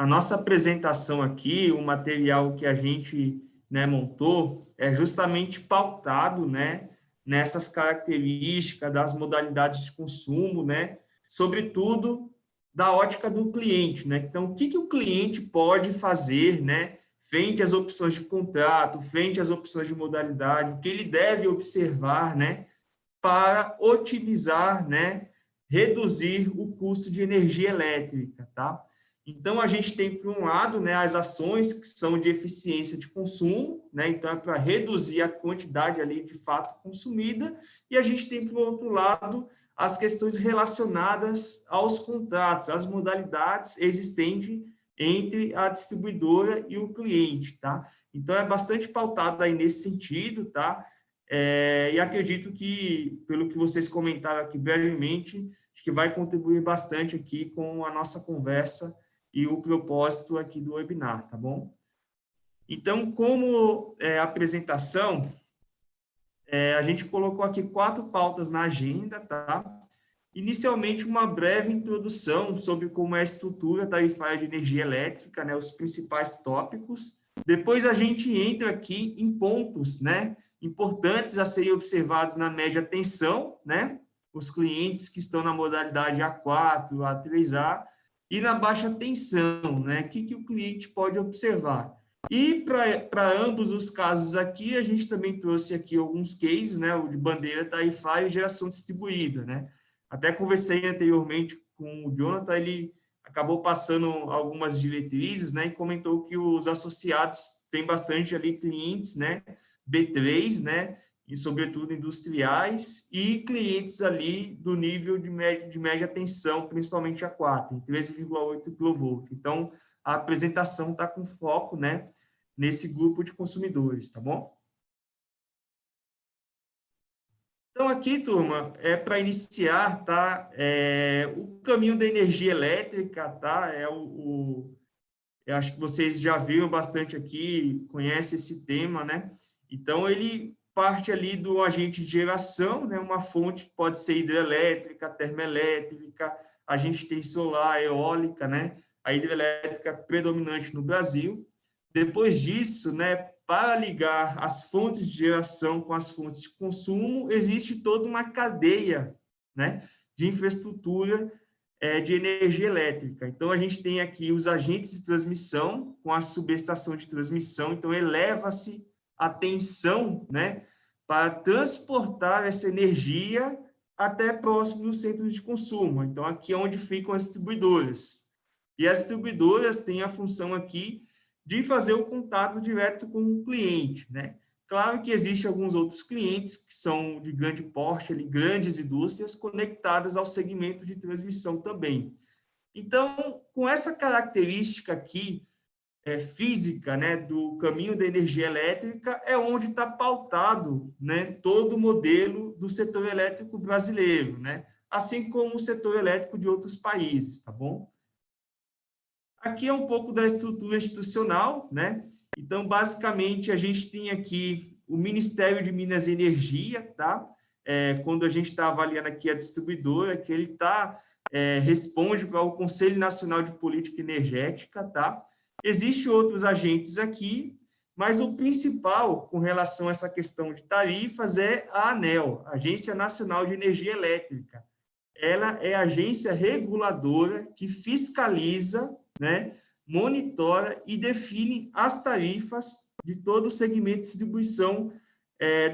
a nossa apresentação aqui, o material que a gente, né, montou, é justamente pautado, né, nessas características das modalidades de consumo, né, sobretudo da ótica do cliente, né? Então, o que que o cliente pode fazer, né, frente às opções de contrato, frente às opções de modalidade, o que ele deve observar, né, para otimizar, né, reduzir o custo de energia elétrica, tá? Então, a gente tem, por um lado, né, as ações que são de eficiência de consumo, né, então é para reduzir a quantidade ali de fato consumida, e a gente tem, por outro lado, as questões relacionadas aos contratos, às modalidades existentes entre a distribuidora e o cliente, tá? Então, é bastante pautado aí nesse sentido, tá? E acredito que, pelo que vocês comentaram aqui brevemente, acho que vai contribuir bastante aqui com a nossa conversa e o propósito aqui do webinar, tá bom? Então, como apresentação, a gente colocou aqui 4 pautas na agenda, tá? Inicialmente, uma breve introdução sobre como é a estrutura tarifária de energia elétrica, né, os principais tópicos. Depois, a gente entra aqui em pontos, né, importantes a serem observados na média tensão, né, os clientes que estão na modalidade A4, A3A, e na baixa tensão, né, o que o cliente pode observar. E para ambos os casos aqui, a gente também trouxe aqui alguns cases, né, o de bandeira tarifária e geração distribuída, né. Até conversei anteriormente com o Jonathan, ele acabou passando algumas diretrizes, né, e comentou que os associados têm bastante ali clientes, né, B3, né, e sobretudo industriais, e clientes ali do nível de média tensão, principalmente A4, em 13,8 kV. Então, a apresentação está com foco, né, nesse grupo de consumidores, tá bom? Então, aqui, turma, para iniciar, tá? O caminho da energia elétrica, tá? Eu acho que vocês já viram bastante aqui, conhecem esse tema, né? Então, ele parte ali do agente de geração, né? Uma fonte que pode ser hidrelétrica, termoelétrica, a gente tem solar, eólica, né? A hidrelétrica predominante no Brasil. Depois disso, né, para ligar as fontes de geração com as fontes de consumo, existe toda uma cadeia, né, de infraestrutura de energia elétrica. Então, a gente tem aqui os agentes de transmissão com a subestação de transmissão, então eleva-se a tensão, né, para transportar essa energia até próximo do centro de consumo. Então, aqui é onde ficam as distribuidoras. E as distribuidoras têm a função aqui de fazer o contato direto com o cliente, né? Claro que existem alguns outros clientes que são de grande porte, ali, grandes indústrias conectadas ao segmento de transmissão também. Então, com essa característica aqui, física, né, do caminho da energia elétrica, é onde está pautado, né, todo o modelo do setor elétrico brasileiro, né? Assim como o setor elétrico de outros países, tá bom? Aqui é um pouco da estrutura institucional, né? Então, basicamente, a gente tem aqui o Ministério de Minas e Energia, tá? Quando a gente está avaliando aqui a distribuidora, que ele responde para o Conselho Nacional de Política Energética, tá? Existem outros agentes aqui, mas o principal com relação a essa questão de tarifas é a ANEEL, Agência Nacional de Energia Elétrica. Ela é a agência reguladora que fiscaliza, né, monitora e define as tarifas de todo o segmento de distribuição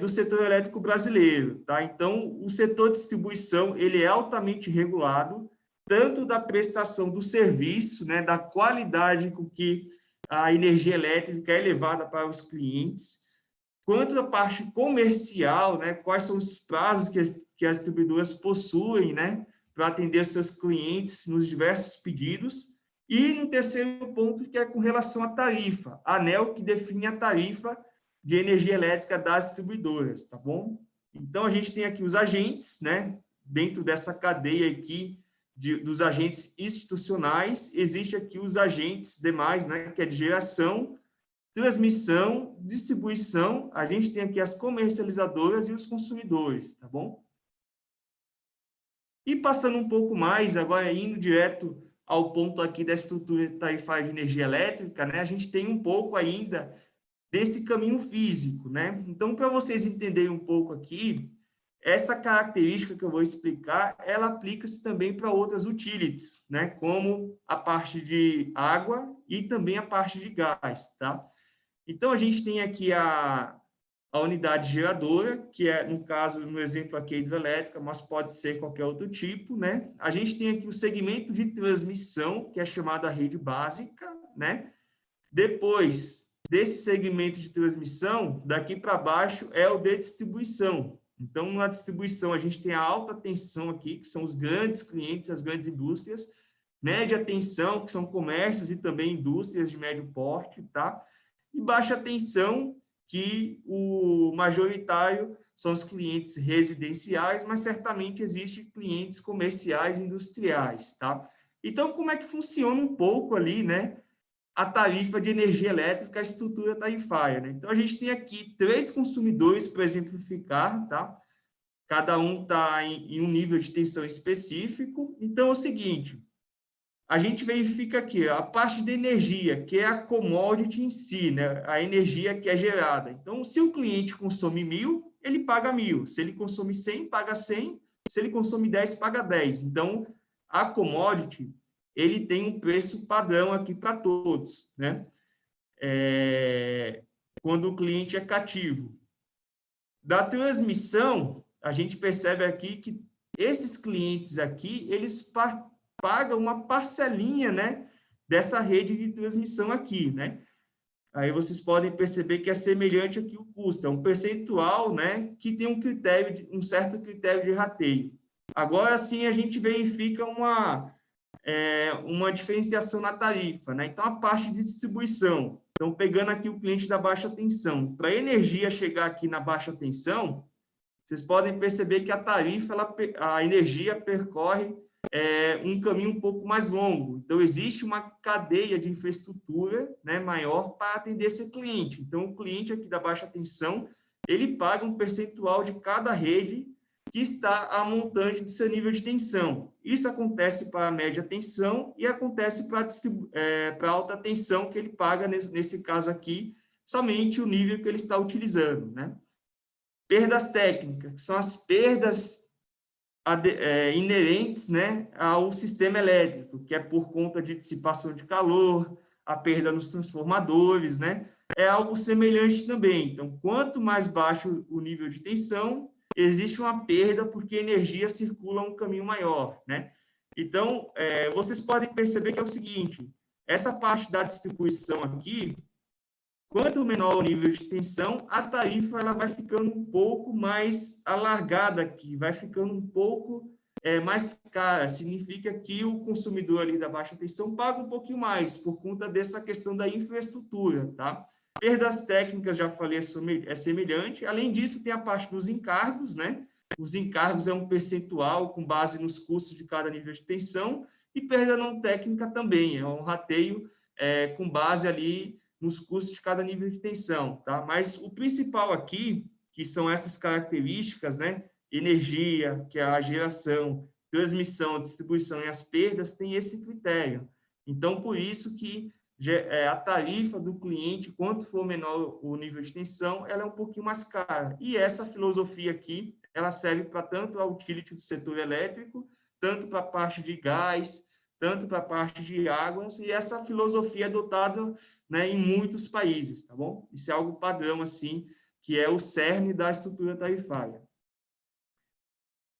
do setor elétrico brasileiro, tá? Então, o setor de distribuição, ele é altamente regulado, tanto da prestação do serviço, né, da qualidade com que a energia elétrica é levada para os clientes, quanto da parte comercial, né, quais são os prazos que as distribuidoras possuem, né, para atender seus clientes nos diversos pedidos. E no terceiro ponto, que é com relação à tarifa, a ANEEL que define a tarifa de energia elétrica das distribuidoras, tá bom? Então, a gente tem aqui os agentes, né, dentro dessa cadeia aqui dos agentes institucionais, existe aqui os agentes demais, né, que é de geração, transmissão, distribuição, a gente tem aqui as comercializadoras e os consumidores, tá bom? E passando um pouco mais, agora indo direto ao ponto aqui da estrutura tarifária de energia elétrica, né, a gente tem um pouco ainda desse caminho físico, né? Então, para vocês entenderem um pouco aqui, essa característica que eu vou explicar, ela aplica-se também para outras utilities, né? Como a parte de água e também a parte de gás, tá? Então, a gente tem aqui a unidade geradora, que é, no caso, no exemplo aqui, hidrelétrica, mas pode ser qualquer outro tipo, né? A gente tem aqui o segmento de transmissão, que é chamada rede básica, né? Depois desse segmento de transmissão, daqui para baixo é o de distribuição. Então, na distribuição, a gente tem a alta tensão aqui, que são os grandes clientes, as grandes indústrias, média tensão, que são comércios e também indústrias de médio porte, tá? E baixa tensão, que o majoritário são os clientes residenciais, mas certamente existem clientes comerciais e industriais, tá? Então, como é que funciona um pouco ali, né, a tarifa de energia elétrica, a estrutura tarifária, né? Então, a gente tem aqui 3 consumidores para exemplificar, tá? Cada um está em um nível de tensão específico. Então, é o seguinte, a gente verifica aqui a parte de energia, que é a commodity em si, né? A energia que é gerada. Então, se o cliente consome 1.000, ele paga 1.000. Se ele consome 100, paga 100. Se ele consome 10, paga 10. Então, a commodity, ele tem um preço padrão aqui para todos, né? Quando o cliente é cativo. Da transmissão, a gente percebe aqui que esses clientes aqui, eles pagam uma parcelinha, né, dessa rede de transmissão aqui, né? Aí vocês podem perceber que é semelhante aqui o custo, é um percentual, né, que tem um certo critério de rateio. Agora sim a gente verifica uma diferenciação na tarifa, né? Então a parte de distribuição. Então pegando aqui o cliente da baixa tensão, para a energia chegar aqui na baixa tensão, vocês podem perceber que a tarifa, a energia percorre um caminho um pouco mais longo. Então, existe uma cadeia de infraestrutura, né, maior para atender esse cliente. Então, o cliente aqui da baixa tensão, ele paga um percentual de cada rede que está a montante de seu nível de tensão. Isso acontece para a média tensão e acontece para a alta tensão, que ele paga, nesse caso aqui, somente o nível que ele está utilizando, né? Perdas técnicas, que são as perdas inerentes, né, ao sistema elétrico, que é por conta de dissipação de calor, a perda nos transformadores, né, é algo semelhante também. Então, quanto mais baixo o nível de tensão, existe uma perda porque a energia circula um caminho maior, né? Então, vocês podem perceber que é o seguinte, essa parte da distribuição aqui, quanto menor o nível de tensão, a tarifa ela vai ficando um pouco mais alargada aqui, vai ficando um pouco mais cara. Significa que o consumidor ali da baixa tensão paga um pouquinho mais por conta dessa questão da infraestrutura, tá? Perdas técnicas, já falei, é semelhante. Além disso, tem a parte dos encargos, né? Os encargos é um percentual com base nos custos de cada nível de tensão, e perda não técnica também, é um rateio com base ali nos custos de cada nível de tensão, tá? Mas o principal aqui, que são essas características, né? Energia, que é a geração, transmissão, distribuição e as perdas, tem esse critério. Então, por isso que a tarifa do cliente, quanto for menor o nível de tensão, ela é um pouquinho mais cara. E essa filosofia aqui, ela serve para tanto a utility do setor elétrico, tanto para a parte de gás, tanto para a parte de águas, e essa filosofia é adotada, né, em muitos países, tá bom? Isso é algo padrão, assim, que é o cerne da estrutura tarifária.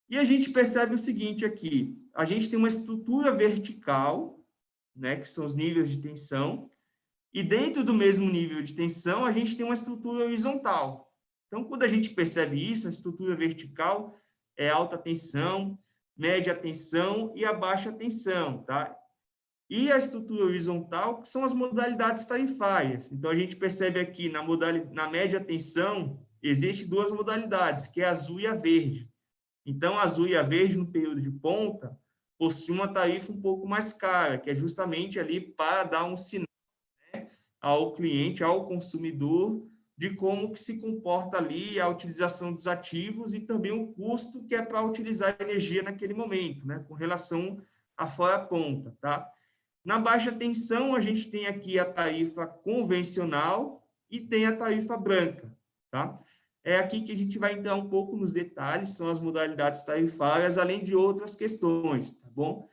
E a gente percebe o seguinte aqui, a gente tem uma estrutura vertical, né, que são os níveis de tensão, e dentro do mesmo nível de tensão, a gente tem uma estrutura horizontal. Então, quando a gente percebe isso, a estrutura vertical é alta tensão, média tensão e a baixa tensão, tá? E a estrutura horizontal, que são as modalidades tarifárias. Então, a gente percebe aqui, na média tensão, existem 2 modalidades, que é a azul e a verde. Então, a azul e a verde, no período de ponta, possuem uma tarifa um pouco mais cara, que é justamente ali para dar um sinal, né, ao cliente, ao consumidor, de como que se comporta ali a utilização dos ativos e também o custo que é para utilizar a energia naquele momento, né, com relação afora a ponta, tá? Na baixa tensão, a gente tem aqui a tarifa convencional e tem a tarifa branca, tá? É aqui que a gente vai entrar um pouco nos detalhes, são as modalidades tarifárias, além de outras questões, tá bom?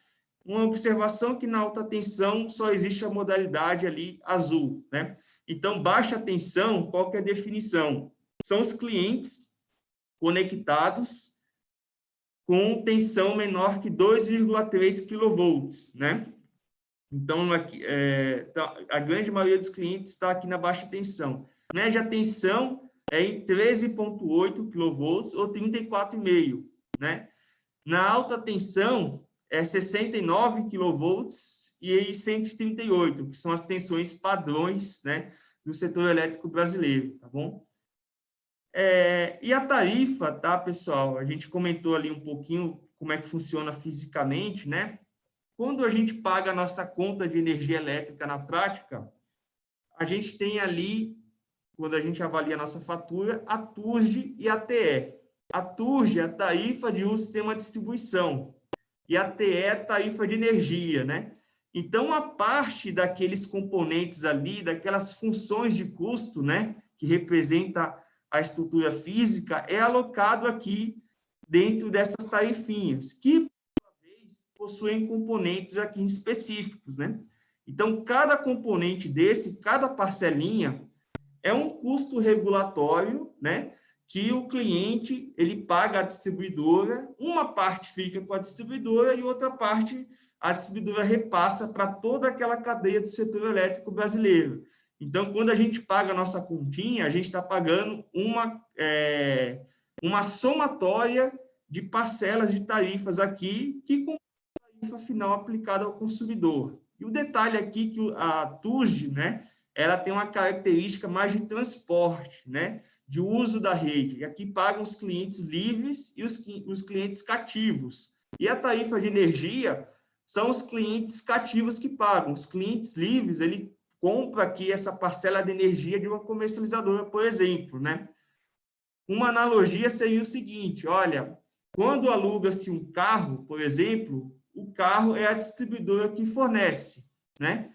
Uma observação que na alta tensão só existe a modalidade ali azul, né? Então, baixa tensão, qual que é a definição? São os clientes conectados com tensão menor que 2,3 kV, né? Então, aqui, a grande maioria dos clientes está aqui na baixa tensão. Média tensão é em 13,8 kV ou 34,5, né? Na alta tensão, é 69 kV e 138, que são as tensões padrões, né, do setor elétrico brasileiro, tá bom? E a tarifa, tá, pessoal? A gente comentou ali um pouquinho como é que funciona fisicamente, né? Quando a gente paga a nossa conta de energia elétrica na prática, a gente tem ali, quando a gente avalia a nossa fatura, a TURG e a TE. A TURG é a tarifa de uso do sistema de distribuição e a TE é a tarifa de energia, né? Então, a parte daqueles componentes ali, daquelas funções de custo, né, que representa a estrutura física, é alocado aqui dentro dessas tarifinhas, que possuem componentes aqui específicos, né? Então, cada componente desse, cada parcelinha, é um custo regulatório, né? Que o cliente, ele paga à distribuidora, uma parte fica com a distribuidora e outra parte a distribuidora repassa para toda aquela cadeia do setor elétrico brasileiro. Então, quando a gente paga a nossa continha, a gente está pagando uma somatória de parcelas de tarifas aqui que tarifa final aplicada ao consumidor. E o detalhe aqui que a TURG, né, ela tem uma característica mais de transporte, né, de uso da rede. E aqui pagam os clientes livres e os clientes cativos. E a tarifa de energia são os clientes cativos que pagam. Os clientes livres, ele compra aqui essa parcela de energia de uma comercializadora, por exemplo, né? Uma analogia seria o seguinte, olha, quando aluga-se um carro, por exemplo, o carro é a distribuidora que fornece, né?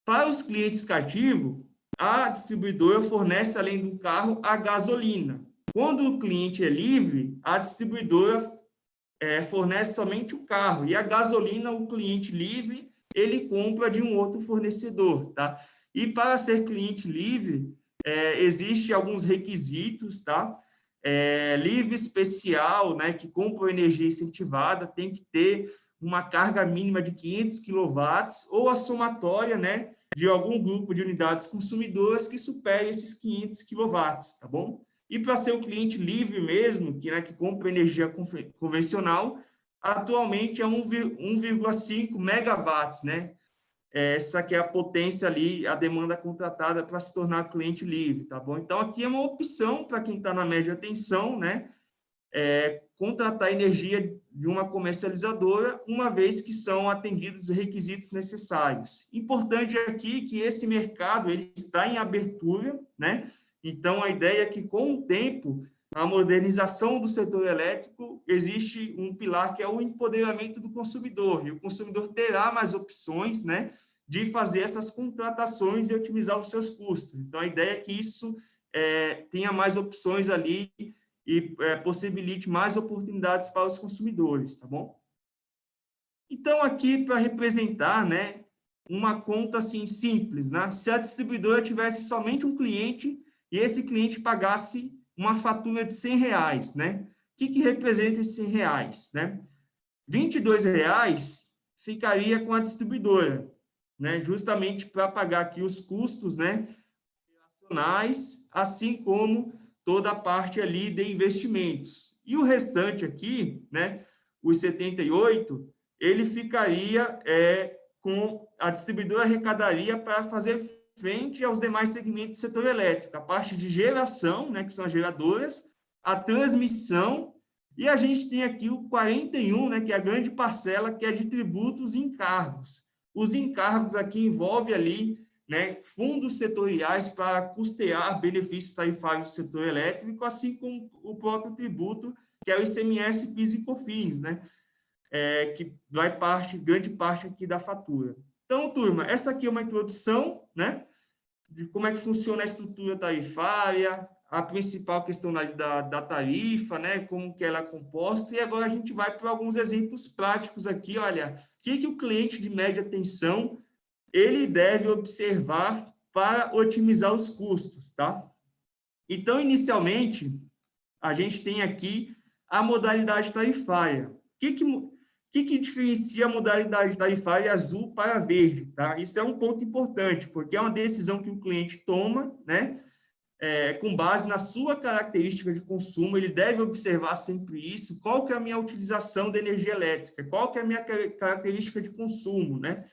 Para os clientes cativos, a distribuidora fornece, além do carro, a gasolina. Quando o cliente é livre, a distribuidora fornece somente o carro. E a gasolina, o cliente livre, ele compra de um outro fornecedor, tá? E para ser cliente livre, existe alguns requisitos, tá? Livre especial, né, que compra energia incentivada, tem que ter uma carga mínima de 500 kW ou a somatória, né, de algum grupo de unidades consumidoras que supere esses 500 kW, tá bom? E para ser o cliente livre mesmo, que compra energia convencional, atualmente é 1,5 megawatts, né? Essa que é a potência ali, a demanda contratada para se tornar cliente livre, tá bom? Então, aqui é uma opção para quem está na média tensão, né? Contratar energia de uma comercializadora, uma vez que são atendidos os requisitos necessários. Importante aqui que esse mercado ele está em abertura, né? Então, a ideia é que, com o tempo, a modernização do setor elétrico, existe um pilar que é o empoderamento do consumidor, e o consumidor terá mais opções, né, de fazer essas contratações e otimizar os seus custos. Então, a ideia é que isso tenha mais opções ali e possibilite mais oportunidades para os consumidores, tá bom? Então, aqui, para representar, né, uma conta assim simples, né? Se a distribuidora tivesse somente um cliente e esse cliente pagasse uma fatura de R$100, né? O que representa esses R$100, né? R$22 ficaria com a distribuidora, né? Justamente para pagar aqui os custos, né, operacionais, assim como toda a parte ali de investimentos. E o restante aqui, né, os 78, ele ficaria com a distribuidora arrecadaria para fazer frente aos demais segmentos do setor elétrico, a parte de geração, né, que são as geradoras, a transmissão, e a gente tem aqui o 41, né, que é a grande parcela, que é de tributos e encargos. Os encargos aqui envolvem ali, né, fundos setoriais para custear benefícios tarifários do setor elétrico, assim como o próprio tributo, que é o ICMS, PIS e COFINS, né? que vai grande parte aqui da fatura. Então, turma, essa aqui é uma introdução, né, de como é que funciona a estrutura tarifária, a principal questão da tarifa, né, como que ela é composta, e agora a gente vai para alguns exemplos práticos aqui, olha, o que o cliente de média tensão ele deve observar para otimizar os custos, tá? Então, inicialmente, a gente tem aqui a modalidade tarifária. O que diferencia a modalidade tarifária azul para verde? Tá? Isso é um ponto importante, porque é uma decisão que o cliente toma, né? Com base na sua característica de consumo, ele deve observar sempre isso, qual que é a minha utilização de energia elétrica, qual que é a minha característica de consumo, né?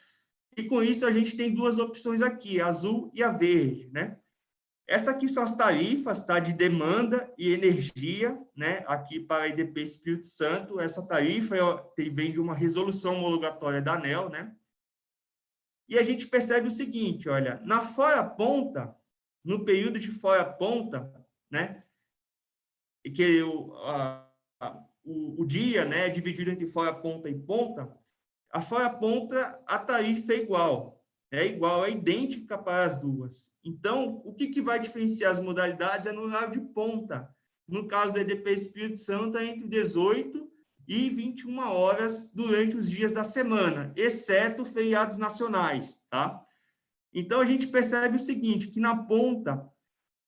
E com isso a gente tem duas opções aqui, a azul e a verde, né? Essa aqui são as tarifas, tá? De demanda e energia, né? Aqui para a EDP Espírito Santo, essa tarifa vem de uma resolução homologatória da ANEEL, né? E a gente percebe o seguinte, olha, na fora-ponta, no período de fora-ponta, né? E que o dia, né, é dividido entre fora-ponta e ponta, a fora-ponta, a tarifa é igual, é idêntica para as duas. Então, o que vai diferenciar as modalidades é no horário de ponta. No caso da EDP Espírito Santo, é entre 18 e 21 horas durante os dias da semana, exceto feriados nacionais, tá? Então, a gente percebe o seguinte, que na ponta,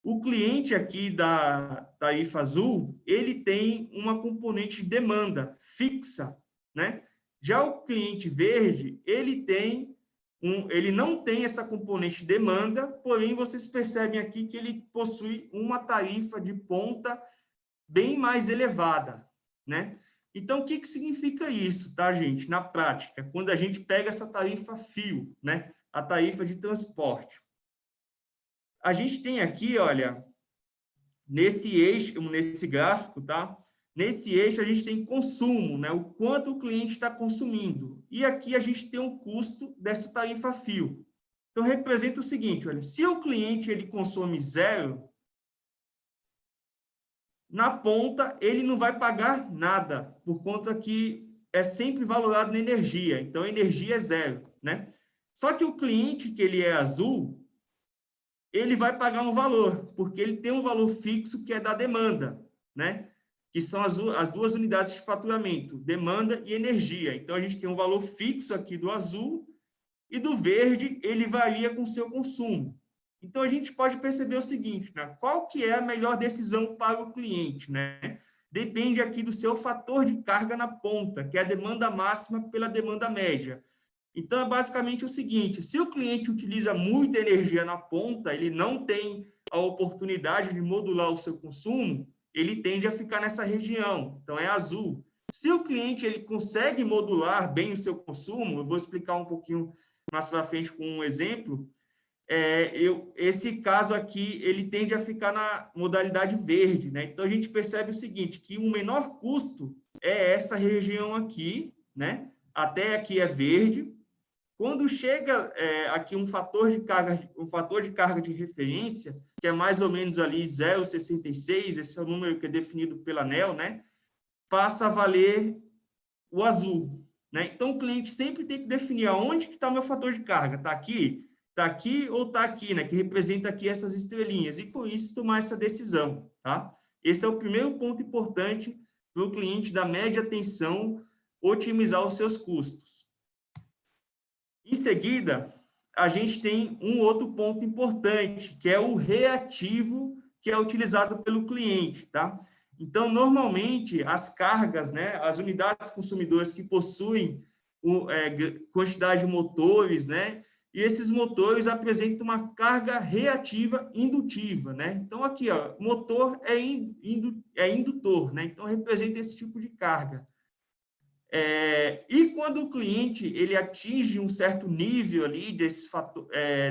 o cliente aqui da tarifa azul, ele tem uma componente de demanda fixa, né? Já o cliente verde, ele não tem essa componente de demanda, porém vocês percebem aqui que ele possui uma tarifa de ponta bem mais elevada, né? Então, o que significa isso, tá, gente? Na prática, quando a gente pega essa tarifa fio, né? A tarifa de transporte. A gente tem aqui, olha, nesse eixo, nesse gráfico, tá? Nesse eixo, a gente tem consumo, né? O quanto o cliente está consumindo. E aqui a gente tem um custo dessa tarifa fio. Então, representa o seguinte, olha, se o cliente ele consome zero, na ponta ele não vai pagar nada, por conta que é sempre valorado na energia. Então, a energia é zero, né? Só que o cliente que ele é azul, ele vai pagar um valor, porque ele tem um valor fixo que é da demanda, né? Que são as duas unidades de faturamento, demanda e energia. Então, a gente tem um valor fixo aqui do azul e do verde, ele varia com o seu consumo. Então, a gente pode perceber o seguinte, né? Qual que é a melhor decisão para o cliente, né? Depende aqui do seu fator de carga na ponta, que é a demanda máxima pela demanda média. Então, é basicamente o seguinte, se o cliente utiliza muita energia na ponta, ele não tem a oportunidade de modular o seu consumo, ele tende a ficar nessa região, então é azul. Se o cliente ele consegue modular bem o seu consumo, eu vou explicar um pouquinho mais para frente com um exemplo, esse caso aqui, ele tende a ficar na modalidade verde, né? Então, a gente percebe o seguinte, que o menor custo é essa região aqui, né? Até aqui é verde. Quando chega aqui um fator de carga de referência, que é mais ou menos ali 0,66, esse é o número que é definido pela ANEEL, né? Passa a valer o azul, né? Então, o cliente sempre tem que definir aonde que está o meu fator de carga. Está aqui ou está aqui, né? Que representa aqui essas estrelinhas. E, com isso, tomar essa decisão, tá? Esse é o primeiro ponto importante para o cliente da média tensão otimizar os seus custos. Em seguida, a gente tem um outro ponto importante, que é o reativo que é utilizado pelo cliente, tá? Então, normalmente, as cargas, né, as unidades consumidoras que possuem quantidade de motores, né, e esses motores apresentam uma carga reativa indutiva, né? Então, aqui, ó, motor é indutor, né? Então, representa esse tipo de carga. E quando o cliente ele atinge um certo nível ali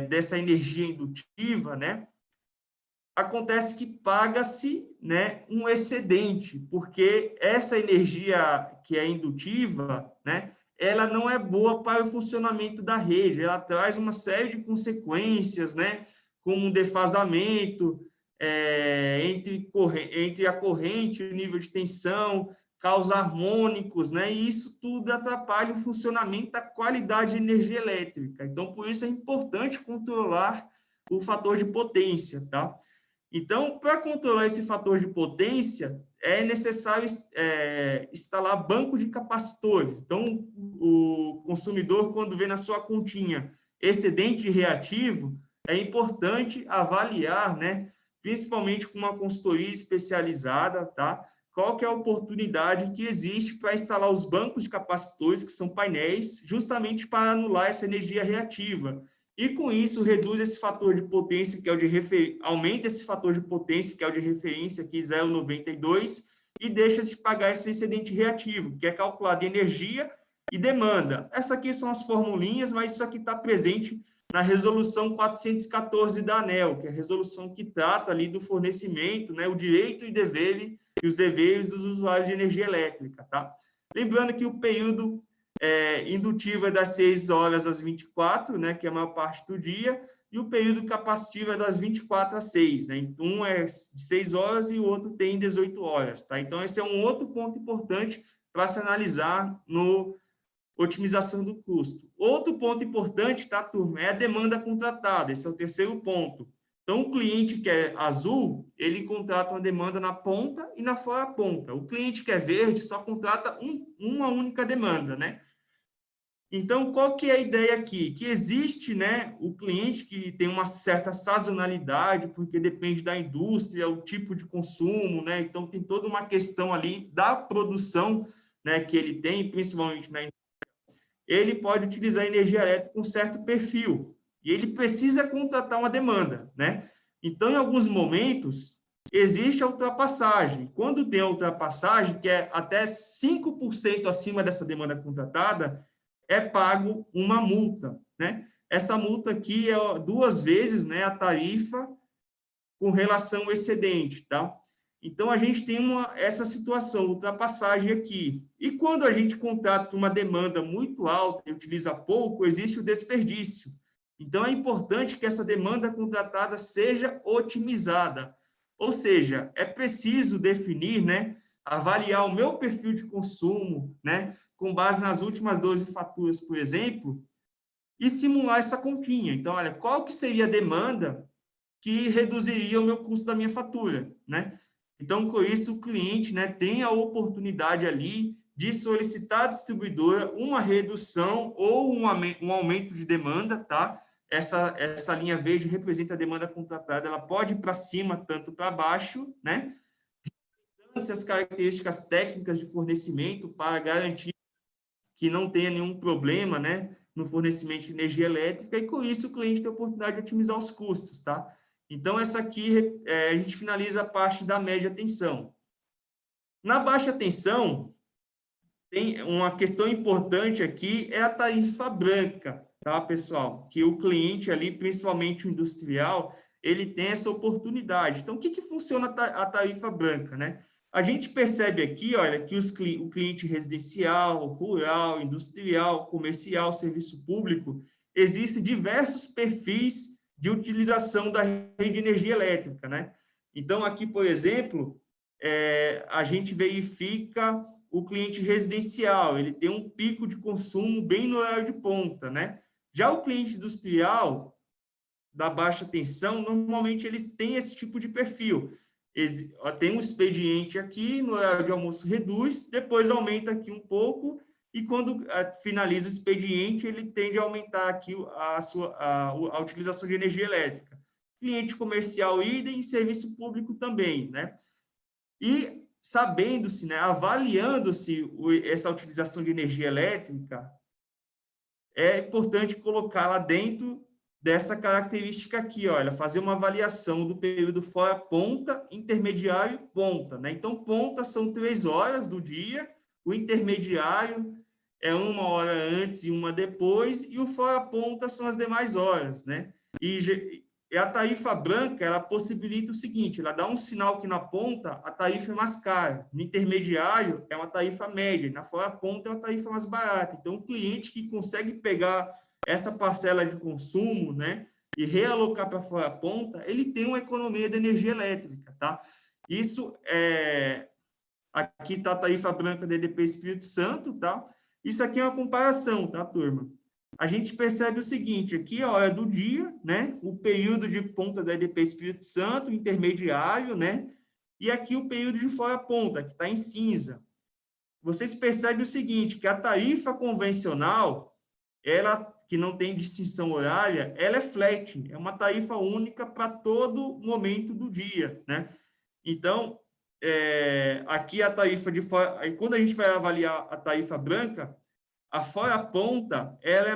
dessa energia indutiva, né, acontece que paga-se, né, um excedente, porque essa energia que é indutiva, né, ela não é boa para o funcionamento da rede, ela traz uma série de consequências, né, como um defasamento entre a corrente e o nível de tensão, caos harmônicos, né? E isso tudo atrapalha o funcionamento da qualidade de energia elétrica. Então, por isso é importante controlar o fator de potência, tá? Então, para controlar esse fator de potência, é necessário instalar banco de capacitores. Então, o consumidor, quando vê na sua continha excedente reativo, é importante avaliar, né, principalmente com uma consultoria especializada, tá? Qual que é a oportunidade que existe para instalar os bancos de capacitores, que são painéis, justamente para anular essa energia reativa. E com isso reduz esse fator de potência, que é o de aumenta esse fator de potência, que é o de referência, aqui 0,92, e deixa de pagar esse excedente reativo, que é calculado em energia e demanda. Essas aqui são as formulinhas, mas isso aqui está presente na resolução 414 da ANEEL, que é a resolução que trata ali do fornecimento, né, o direito e os deveres dos usuários de energia elétrica, tá? Lembrando que o período indutivo é das 6 horas às 24, né, que é a maior parte do dia, e o período capacitivo é das 24 às 6, né? Então, um é de 6 horas e o outro tem 18 horas, tá? Então, esse é um outro ponto importante para se analisar no otimização do custo. Outro ponto importante, tá, turma, é a demanda contratada. Esse é o terceiro ponto. Então, o cliente que é azul, ele contrata uma demanda na ponta e na fora ponta. O cliente que é verde só contrata uma única demanda, né? Então, qual que é a ideia aqui? Que existe, né, o cliente que tem uma certa sazonalidade, porque depende da indústria, o tipo de consumo, né? Então, tem toda uma questão ali da produção, né, que ele tem, principalmente na ele pode utilizar energia elétrica com certo perfil, e ele precisa contratar uma demanda, né? Então, em alguns momentos, existe a ultrapassagem. Quando tem a ultrapassagem, que é até 5% acima dessa demanda contratada, é pago uma multa, né? Essa multa aqui é 2 vezes, né, a tarifa com relação ao excedente, tá? Então, a gente tem essa situação, ultrapassagem aqui. E quando a gente contrata uma demanda muito alta e utiliza pouco, existe o desperdício. Então, é importante que essa demanda contratada seja otimizada. Ou seja, é preciso definir, né, avaliar o meu perfil de consumo, né, com base nas últimas 12 faturas, por exemplo, e simular essa continha. Então, olha, qual que seria a demanda que reduziria o meu custo da minha fatura, né? Então, com isso, o cliente, né, tem a oportunidade ali de solicitar à distribuidora uma redução ou um aumento de demanda, tá? Essa linha verde representa a demanda contratada, ela pode ir para cima, tanto para baixo, né? As características técnicas de fornecimento para garantir que não tenha nenhum problema, né, no fornecimento de energia elétrica, e com isso o cliente tem a oportunidade de otimizar os custos, tá? Então, essa aqui, a gente finaliza a parte da média tensão. Na baixa tensão, tem uma questão importante aqui, é a tarifa branca, tá, pessoal? Que o cliente ali, principalmente o industrial, ele tem essa oportunidade. Então, o que funciona a tarifa branca, né? A gente percebe aqui, olha, que o cliente residencial, rural, industrial, comercial, serviço público, existem diversos perfis de utilização da rede de energia elétrica, né? Então, aqui, por exemplo, a gente verifica o cliente residencial, ele tem um pico de consumo bem no horário de ponta, né? Já o cliente industrial, da baixa tensão, normalmente eles têm esse tipo de perfil. Tem um expediente aqui, no horário de almoço reduz, depois aumenta aqui um pouco, e quando finaliza o expediente, ele tende a aumentar aqui a utilização de energia elétrica. Cliente comercial, idem, serviço público também, né? E sabendo-se, né, avaliando-se essa utilização de energia elétrica, é importante colocá-la dentro dessa característica aqui, olha, fazer uma avaliação do período fora ponta, intermediário e ponta, né? Então, ponta são 3 horas do dia, o intermediário é 1 hora antes e 1 depois, e o fora ponta são as demais horas, né? E a tarifa branca, ela possibilita o seguinte, ela dá um sinal que na ponta a tarifa é mais cara, no intermediário é uma tarifa média, na fora ponta é uma tarifa mais barata. Então, o cliente que consegue pegar essa parcela de consumo, né, e realocar para fora ponta, ele tem uma economia de energia elétrica, tá? Isso Aqui está a tarifa branca da EDP Espírito Santo, tá? Isso aqui é uma comparação, tá, turma? A gente percebe o seguinte, aqui a hora do dia, né? O período de ponta da EDP Espírito Santo, intermediário, né? E aqui o período de fora ponta, que está em cinza. Vocês percebem o seguinte, que a tarifa convencional, ela que não tem distinção horária, ela é flat, é uma tarifa única para todo momento do dia, né? Então, aqui a tarifa de fora, aí quando a gente vai avaliar a tarifa branca, a fora ponta, ela é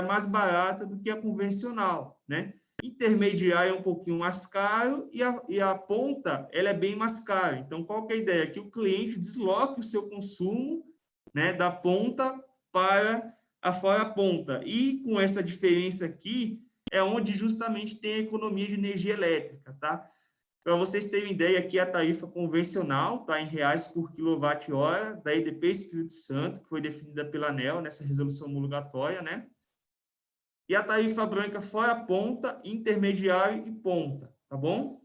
mais barata do que a convencional, né? Intermediária é um pouquinho mais caro e a ponta, ela é bem mais cara. Então, qual que é a ideia? Que o cliente desloque o seu consumo, né, da ponta para a fora ponta. E com essa diferença aqui, é onde justamente tem a economia de energia elétrica, tá? Para vocês terem ideia, aqui a tarifa convencional está em reais por quilowatt-hora da EDP Espírito Santo, que foi definida pela ANEEL nessa resolução homologatória, né? E a tarifa branca fora ponta, intermediário e ponta, tá bom?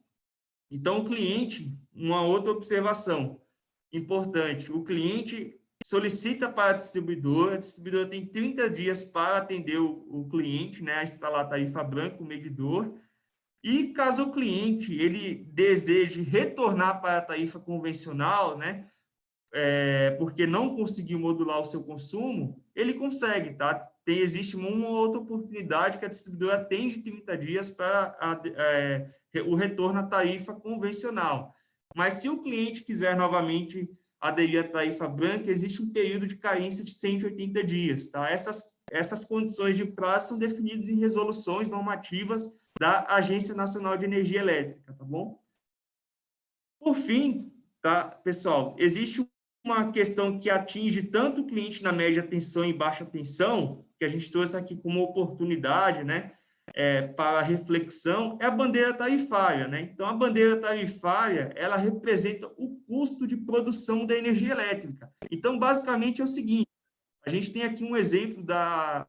Então, o cliente, uma outra observação importante, o cliente solicita para a distribuidora tem 30 dias para atender o cliente, né, a instalar a tarifa branca, o medidor, e caso o cliente ele deseje retornar para a tarifa convencional, né, porque não conseguiu modular o seu consumo, ele consegue, tá? Existe uma outra oportunidade que a distribuidora tem de 30 dias para o retorno à tarifa convencional. Mas se o cliente quiser novamente aderir à tarifa branca, existe um período de carência de 180 dias, tá? Essas condições de prazo são definidas em resoluções normativas da Agência Nacional de Energia Elétrica, tá bom? Por fim, tá, pessoal, existe uma questão que atinge tanto o cliente na média tensão e baixa tensão, que a gente trouxe aqui como oportunidade, né, para reflexão, é a bandeira tarifária, né? Então, a bandeira tarifária, ela representa o custo de produção da energia elétrica. Então, basicamente é o seguinte, a gente tem aqui um exemplo da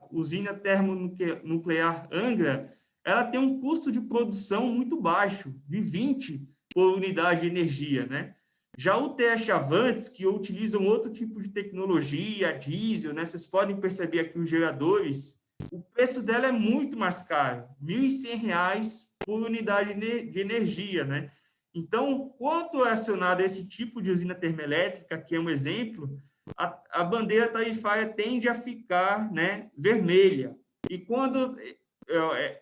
usina termonuclear Angra, ela tem um custo de produção muito baixo, de 20 por unidade de energia, né? Já o TH Avantes, que utilizam outro tipo de tecnologia, diesel, né? Vocês podem perceber aqui os geradores, o preço dela é muito mais caro, R$ 1.100 por unidade de energia, né? Então, quando é acionado esse tipo de usina termoelétrica, que é um exemplo, a bandeira tarifária tende a ficar, né, vermelha. E quando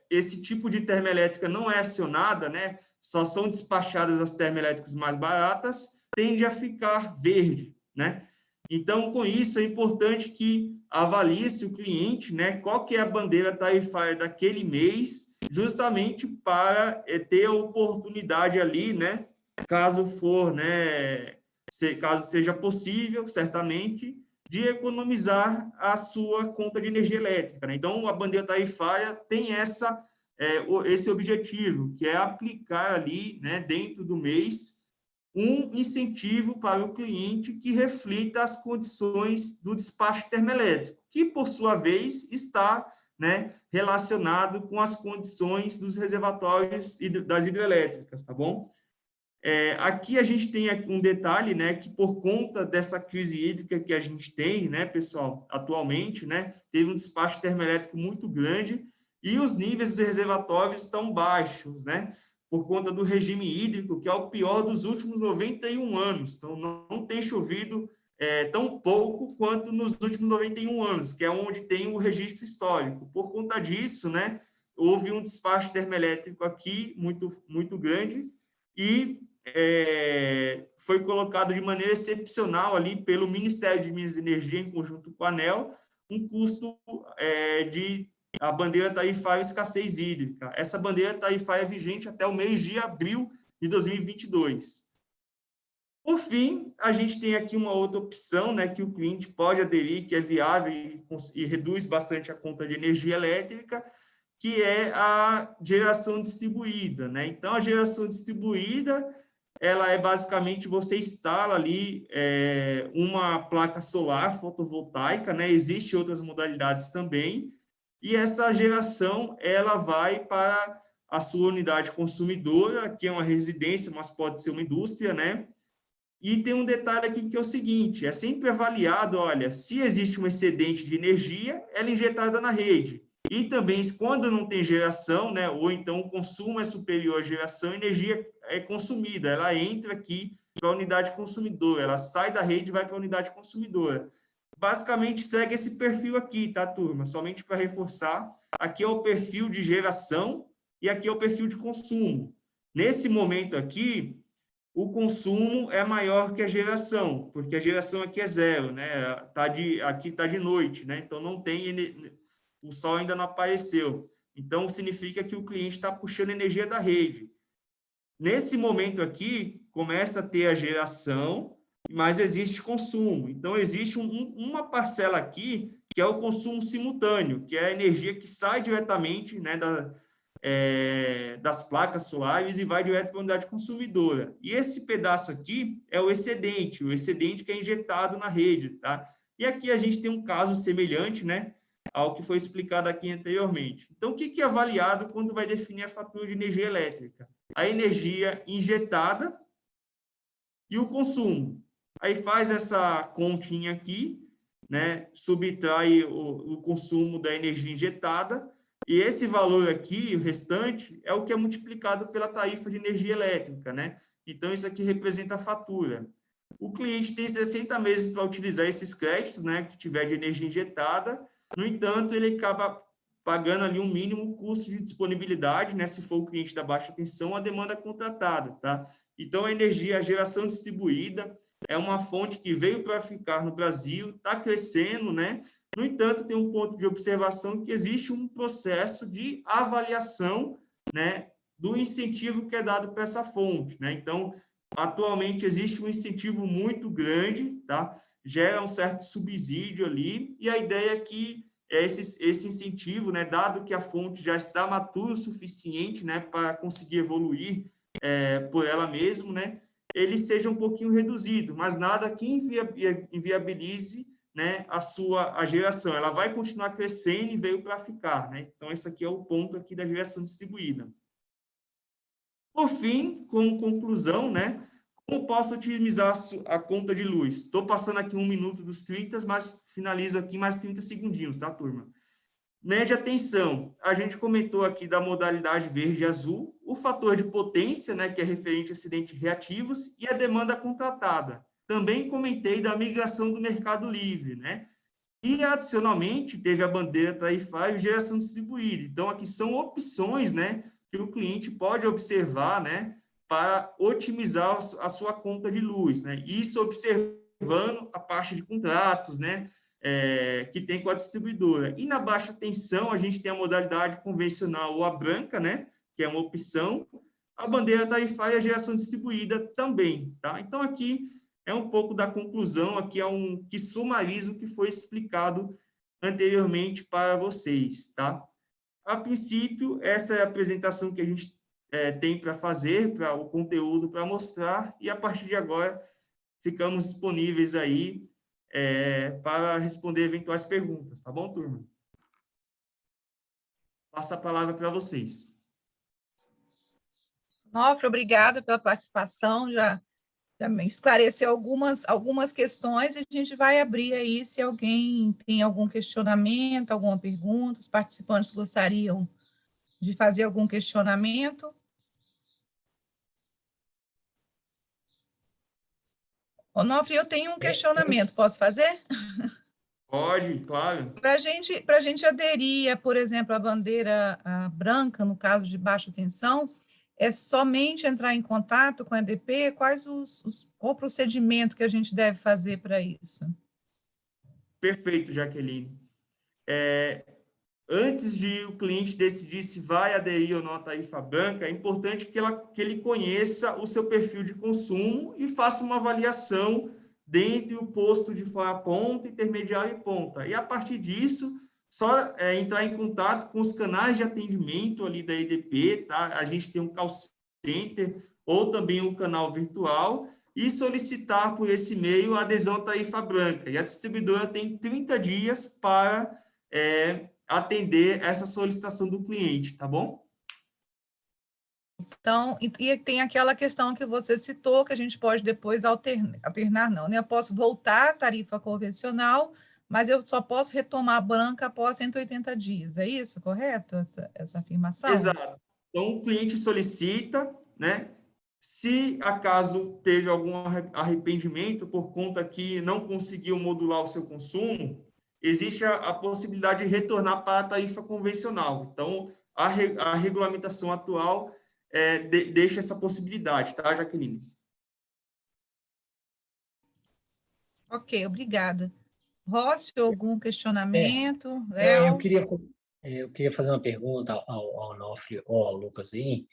esse tipo de termoelétrica não é acionada, né, só são despachadas as termoelétricas mais baratas, tende a ficar verde, né? Então, com isso, é importante que avalie-se o cliente, né, qual que é a bandeira tarifária daquele mês, justamente para ter a oportunidade ali, né, caso for, né, caso seja possível, certamente, de economizar a sua conta de energia elétrica, né? Então, a bandeira tarifária tem esse objetivo, que é aplicar ali, né, dentro do mês, um incentivo para o cliente que reflita as condições do despacho termoelétrico, que, por sua vez, está, né, relacionado com as condições dos reservatórios e das hidrelétricas, tá bom? Aqui a gente tem um detalhe, né, que por conta dessa crise hídrica que a gente tem, né, pessoal, atualmente, né, teve um despacho termoelétrico muito grande e os níveis dos reservatórios estão baixos, né, por conta do regime hídrico, que é o pior dos últimos 91 anos. Então, não tem chovido tão pouco quanto nos últimos 91 anos, que é onde tem o registro histórico. Por conta disso, né, houve um despacho termoelétrico aqui muito, muito grande e foi colocado de maneira excepcional ali pelo Ministério de Minas e Energia, em conjunto com a ANEEL, um custo de a bandeira tarifária escassez hídrica. Essa bandeira tarifária é vigente até o mês de abril de 2022. Por fim, a gente tem aqui uma outra opção, né, que o cliente pode aderir, que é viável e reduz bastante a conta de energia elétrica, que é a geração distribuída, né? Então, a geração distribuída, ela é basicamente, você instala ali uma placa solar fotovoltaica, né? Existem outras modalidades também, e essa geração, ela vai para a sua unidade consumidora, que é uma residência, mas pode ser uma indústria, né? E tem um detalhe aqui que é o seguinte, é sempre avaliado, olha, se existe um excedente de energia, ela é injetada na rede. E também, quando não tem geração, né, ou então o consumo é superior à geração, a energia é consumida, ela entra aqui para a unidade consumidora, ela sai da rede e vai para a unidade consumidora. Basicamente, segue esse perfil aqui, tá, turma? Somente para reforçar, aqui é o perfil de geração e aqui é o perfil de consumo. Nesse momento aqui, o consumo é maior que a geração, porque a geração aqui é zero, né? Aqui está de noite, né? Então não tem, o sol ainda não apareceu. Então significa que o cliente está puxando energia da rede. Nesse momento aqui, começa a ter a geração, mas existe consumo. Então existe uma parcela aqui que é o consumo simultâneo, que é a energia que sai diretamente, né, das placas solares e vai direto para a unidade consumidora. E esse pedaço aqui é o excedente que é injetado na rede, tá? E aqui a gente tem um caso semelhante, né, ao que foi explicado aqui anteriormente. Então, o que é avaliado quando vai definir a fatura de energia elétrica? A energia injetada e o consumo. Aí faz essa continha aqui, né, subtrai o consumo da energia injetada, e esse valor aqui, o restante, é o que é multiplicado pela tarifa de energia elétrica, né? Então, isso aqui representa a fatura. O cliente tem 60 meses para utilizar esses créditos, né, que tiver de energia injetada. No entanto, ele acaba pagando ali um mínimo custo de disponibilidade, né, se for o cliente da baixa tensão, a demanda contratada, tá? Então, a energia, a geração distribuída, é uma fonte que veio para ficar no Brasil, está crescendo, né? No entanto, tem um ponto de observação que existe um processo de avaliação, né, do incentivo que é dado para essa fonte, né? Então, atualmente existe um incentivo muito grande, tá? Gera um certo subsídio ali, e a ideia é que esse incentivo, né, dado que a fonte já está matura o suficiente, né, para conseguir evoluir por ela mesma, né, ele seja um pouquinho reduzido, mas nada que inviabilize, né, a geração. Ela vai continuar crescendo e veio para ficar, né? Então, esse aqui é o ponto aqui da geração distribuída. Por fim, como conclusão, né, como posso otimizar a conta de luz? Estou passando aqui 1 minuto dos 30, mas finalizo aqui mais 30 segundinhos, tá, turma? Média tensão, a gente comentou aqui da modalidade verde e azul, o fator de potência, né, que é referente a acidentes reativos, e a demanda contratada. Também comentei da migração do mercado livre, né? E, adicionalmente, teve a bandeira tarifária e geração distribuída. Então, aqui são opções, né, que o cliente pode observar, né, para otimizar a sua conta de luz, né? Isso observando a parte de contratos, né, que tem com a distribuidora. E na baixa tensão, a gente tem a modalidade convencional ou a branca, né, que é uma opção, a bandeira tarifária e a geração distribuída também, tá? Então, aqui é um pouco da conclusão, aqui é que sumariza o que foi explicado anteriormente para vocês, tá? A princípio, essa é a apresentação que a gente tem para fazer, para o conteúdo para mostrar, e a partir de agora ficamos disponíveis aí para responder eventuais perguntas, tá bom, turma? Passo a palavra para vocês. Nofre, obrigada pela participação, já me esclareceu algumas questões, e a gente vai abrir aí se alguém tem algum questionamento, alguma pergunta, os participantes gostariam de fazer algum questionamento. Onofre, eu tenho um questionamento, posso fazer? Pode, claro. Para a gente aderir, por exemplo, à bandeira branca, no caso de baixa tensão, é somente entrar em contato com a EDP? Qual o procedimento que a gente deve fazer para isso? Perfeito, Jaqueline. Antes de o cliente decidir se vai aderir ou não à tarifa branca, é importante que ele conheça o seu perfil de consumo e faça uma avaliação dentre o posto de fora ponta, intermediário e ponta. E, a partir disso, só entrar em contato com os canais de atendimento ali da EDP, tá? A gente tem um call center ou também um canal virtual e solicitar por esse meio a adesão à tarifa branca. E a distribuidora tem 30 dias para atender essa solicitação do cliente, tá bom? Então, e tem aquela questão que você citou, que a gente pode depois alternar, não, né? Eu posso voltar à tarifa convencional, mas eu só posso retomar a branca após 180 dias. É isso, correto? Essa afirmação? Exato. Então, o cliente solicita, né? Se acaso teve algum arrependimento por conta que não conseguiu modular o seu consumo, existe a possibilidade de retornar para a tarifa convencional. Então, a regulamentação atual deixa essa possibilidade, tá, Jaqueline? Ok, obrigada. Rócio, algum É, questionamento? é, eu Léo? queria, eu queria fazer uma pergunta ao Onofre ou ao Lucas aí.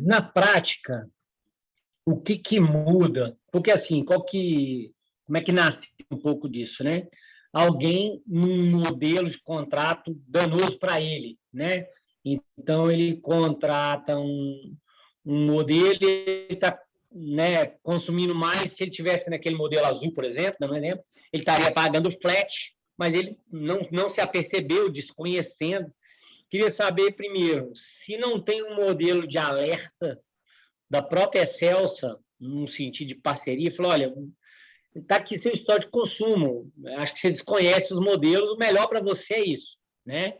Na prática, o que muda? Porque, assim, como é que nasce um pouco disso, né? Alguém num modelo de contrato danoso para ele, né? Então, ele contrata um modelo e ele está, né, consumindo mais. Se ele tivesse naquele modelo azul, por exemplo, não me lembro, ele estaria pagando flat, mas ele não se apercebeu, desconhecendo. Queria saber, primeiro, se não tem um modelo de alerta da própria Celsa, num sentido de parceria, falou, olha, está aqui seu histórico de consumo, acho que você desconhece os modelos, o melhor para você é isso, né?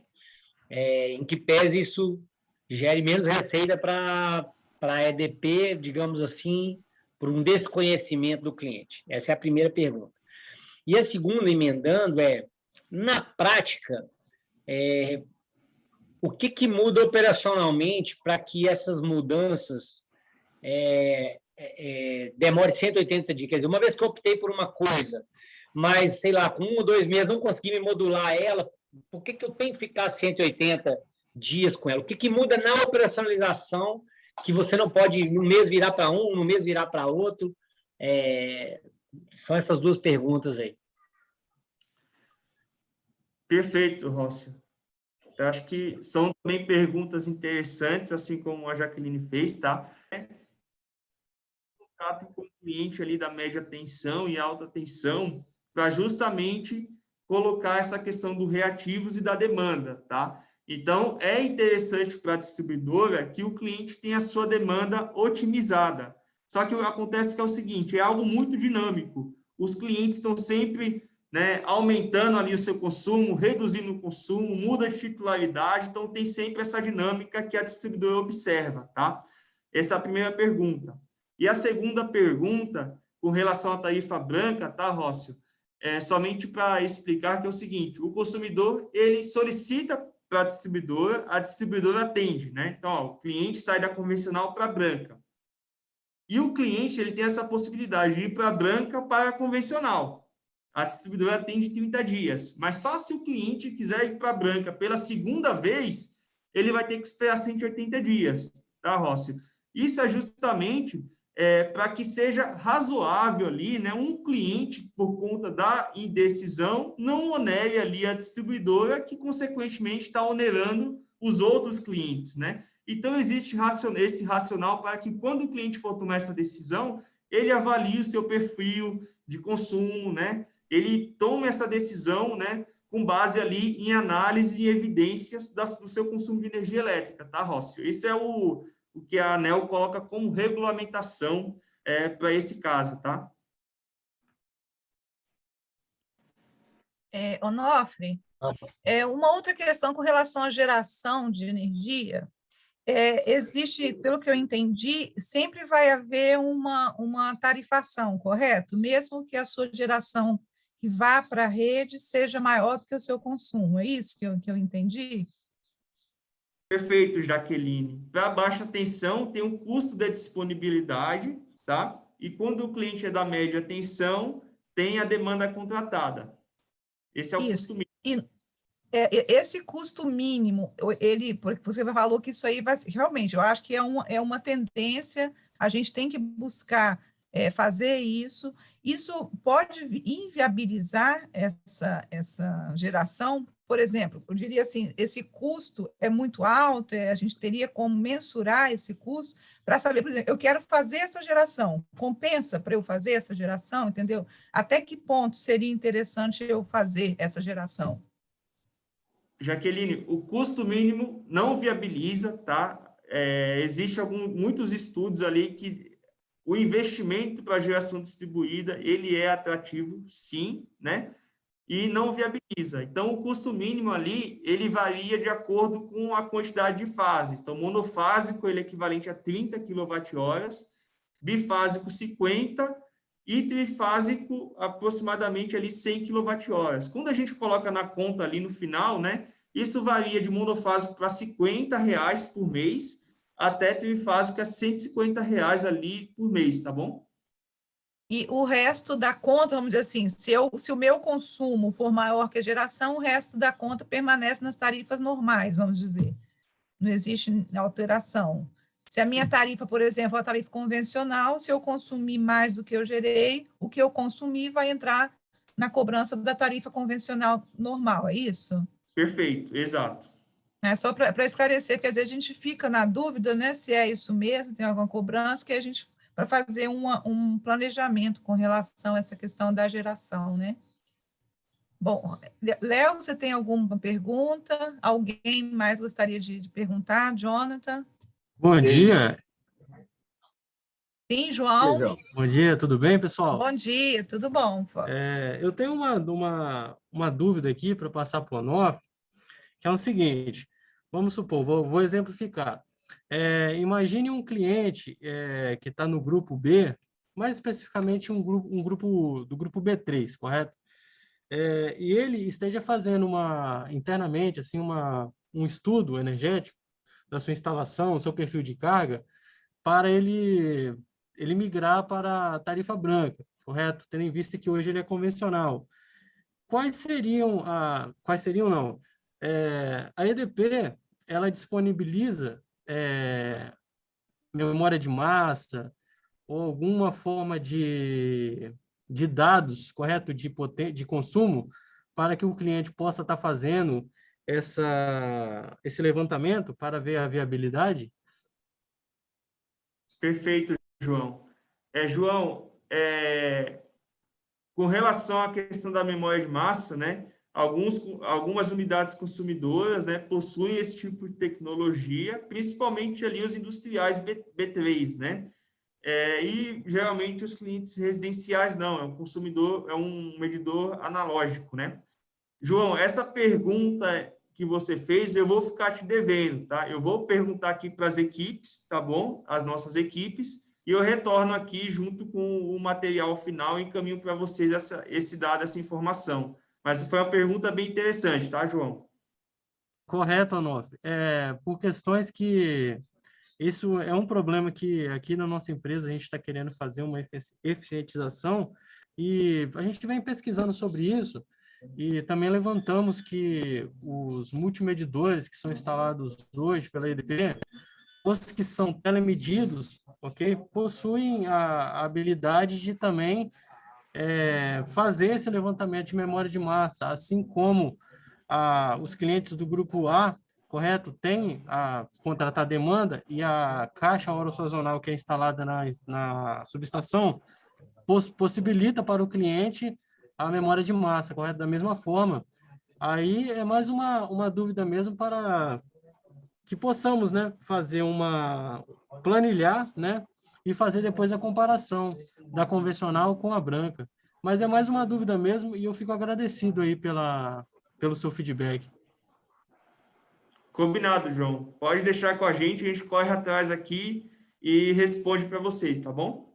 Em que pese isso gere menos receita para a EDP, digamos assim, por um desconhecimento do cliente. Essa é a primeira pergunta. E a segunda, emendando, na prática, o que muda operacionalmente para que essas mudanças demore 180 dias? Quer dizer, uma vez que eu optei por uma coisa, mas, sei lá, com 1 ou 2 meses não consegui me modular ela, por que eu tenho que ficar 180 dias com ela? O que muda na operacionalização que você não pode, no mês, virar para um, no mês, virar para outro? São essas duas perguntas aí. Perfeito, Rócio. Eu acho que são também perguntas interessantes, assim como a Jaqueline fez, tá? Contato com o cliente ali da média tensão e alta tensão para justamente colocar essa questão do reativos e da demanda, tá? Então, é interessante para a distribuidora que o cliente tenha a sua demanda otimizada. Só que acontece que é o seguinte, é algo muito dinâmico. Os clientes estão sempre, né, aumentando ali o seu consumo, reduzindo o consumo, muda de titularidade, então tem sempre essa dinâmica que a distribuidora observa, tá? Essa é a primeira pergunta. E a segunda pergunta, com relação à tarifa branca, tá, Rócio? Somente para explicar que é o seguinte, o consumidor, ele solicita para a distribuidora atende, né? Então, ó, o cliente sai da convencional para a branca. E o cliente, ele tem essa possibilidade de ir para a branca para a convencional. A distribuidora atende 30 dias, mas só se o cliente quiser ir para a branca pela segunda vez, ele vai ter que esperar 180 dias, tá, Rócio? Isso é justamente para que seja razoável ali, né, um cliente, por conta da indecisão, não onere ali a distribuidora, que, consequentemente, está onerando os outros clientes, né? Então, existe esse racional para que, quando o cliente for tomar essa decisão, ele avalie o seu perfil de consumo, né? Ele tome essa decisão, né, com base ali em análise e evidências do seu consumo de energia elétrica, tá, Rócio? Esse é o que a ANEEL coloca como regulamentação para esse caso, tá? Onofre, uma outra questão com relação à geração de energia, existe, pelo que eu entendi, sempre vai haver uma tarifação, correto? Mesmo que a sua geração que vá para a rede seja maior do que o seu consumo, é isso que eu entendi? Perfeito, Jaqueline. Para baixa tensão, tem um custo da disponibilidade, tá? E quando o cliente é da média tensão, tem a demanda contratada. Esse é o Isso. custo mínimo. E esse custo mínimo, porque você falou que isso aí vai, realmente, eu acho que é uma tendência, a gente tem que buscar fazer isso. Isso pode inviabilizar essa geração. Por exemplo, eu diria assim, esse custo é muito alto, a gente teria como mensurar esse custo para saber, por exemplo, eu quero fazer essa geração, compensa para eu fazer essa geração, entendeu? Até que ponto seria interessante eu fazer essa geração? Jaqueline, o custo mínimo não viabiliza, tá? existe muitos estudos ali que o investimento para a geração distribuída, ele é atrativo, sim, né? E não viabiliza. Então, o custo mínimo ali, ele varia de acordo com a quantidade de fases. Então, monofásico, ele é equivalente a 30 kWh, bifásico, 50, e trifásico, aproximadamente ali 100 kWh. Quando a gente coloca na conta ali no final, né, isso varia de monofásico para R$50 por mês, até trifásico a R$150 ali por mês, tá bom? E o resto da conta, vamos dizer assim, se o meu consumo for maior que a geração, o resto da conta permanece nas tarifas normais, vamos dizer. Não existe alteração. Se a minha tarifa, por exemplo, é a tarifa convencional, se eu consumir mais do que eu gerei, o que eu consumir vai entrar na cobrança da tarifa convencional normal, é isso? Perfeito, exato. É só para esclarecer, porque às vezes a gente fica na dúvida, né, se é isso mesmo, tem alguma cobrança, que a gente, para fazer um planejamento com relação a essa questão da geração, né? Bom, Léo, você tem alguma pergunta? Alguém mais gostaria de perguntar? Jonathan? Bom dia. Sim, João? Bom dia, tudo bem, pessoal? Bom dia, tudo bom? Eu tenho uma dúvida aqui para passar para o Onofre, que é o seguinte, vamos supor, vou exemplificar. Imagine um cliente que está no grupo B, mais especificamente um grupo do grupo B3, correto? E ele esteja fazendo internamente assim, um estudo energético da sua instalação, seu perfil de carga, para ele migrar para a tarifa branca, correto? Tendo em vista que hoje ele é convencional. Quais seriam não? A EDP, ela disponibiliza memória de massa ou alguma forma de dados, correto? De consumo, para que o cliente possa estar fazendo esse levantamento para ver a viabilidade? Perfeito, João. João, com relação à questão da memória de massa, né, algumas unidades consumidoras, né, possuem esse tipo de tecnologia, principalmente ali os industriais B3, né? E geralmente os clientes residenciais não, é um medidor analógico, né? João, essa pergunta que você fez, eu vou ficar te devendo, tá? Eu vou perguntar aqui para as equipes, tá bom? As nossas equipes, e eu retorno aqui junto com o material final e encaminho para vocês esse dado, essa informação. Mas foi uma pergunta bem interessante, tá, João? Correto, Onofre. Por questões que isso é um problema que aqui na nossa empresa a gente está querendo fazer uma eficientização e a gente vem pesquisando sobre isso e também levantamos que os multimedidores que são instalados hoje pela EDP, os que são telemedidos, ok, possuem a habilidade de também fazer esse levantamento de memória de massa, assim como os clientes do grupo A, correto, têm a contratar demanda e a caixa oro-sazonal que é instalada na subestação possibilita para o cliente a memória de massa, correto? Da mesma forma. Aí é mais uma dúvida mesmo para que possamos, né, planilhar, né, e fazer depois a comparação da convencional com a branca. Mas é mais uma dúvida mesmo e eu fico agradecido aí pelo seu feedback. Combinado, João. Pode deixar com a gente corre atrás aqui e responde para vocês, tá bom?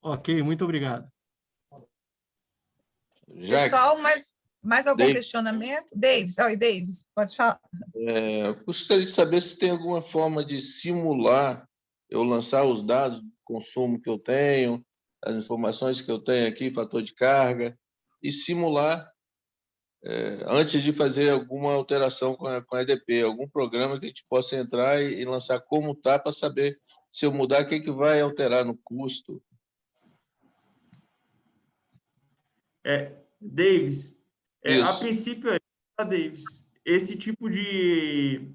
Ok, muito obrigado. Pessoal, mais algum questionamento? Davis, oi, Davis, pode falar. Eu gostaria de saber se tem alguma forma de simular, eu lançar os dados do consumo que eu tenho, as informações que eu tenho aqui, fator de carga, e simular antes de fazer alguma alteração com a EDP, algum programa que a gente possa entrar e lançar como está, para saber se eu mudar, o que vai alterar no custo. Davis, a princípio, Davis, esse tipo de